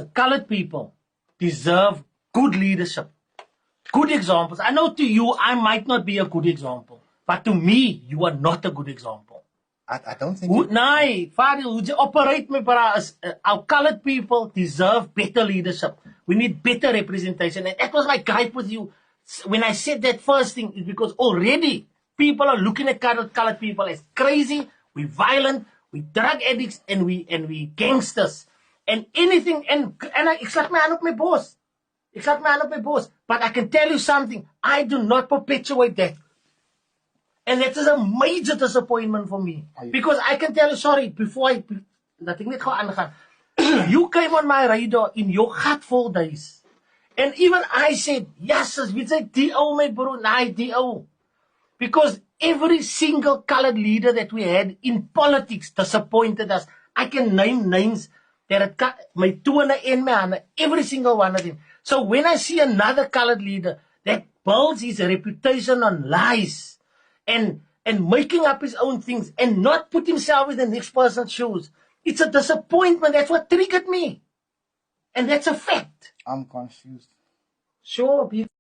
The colored people deserve good leadership, good examples. I know to you, I might not be a good example, but to me, you are not a good example. I don't think... Nee, Fadil, hoe jy operate my bra is, our colored people deserve better leadership. We need better representation. And that was my gripe with you. When I said that first thing, is because already people are looking at colored people as crazy, we violent, we drug addicts, and we gangsters. And anything, ek slaat my hand op my bos. Ek slaat my hand op my bos. But I can tell you something, I do not perpetuate that. And that is a major disappointment for me. Because I can tell you, sorry, before that ek net gou aangaan. You came on my radar in your heartful days. And even I said, yes, we say D.O. my bro, nee, D.O. Because every single colored leader that we had in politics disappointed us. I can name names that it cut my tone and my hand, every single one of them. So when I see another colored leader that builds his reputation on lies and making up his own things and not put himself in the next person's shoes, it's a disappointment. That's what triggered me. And that's a fact. I'm confused. Sure,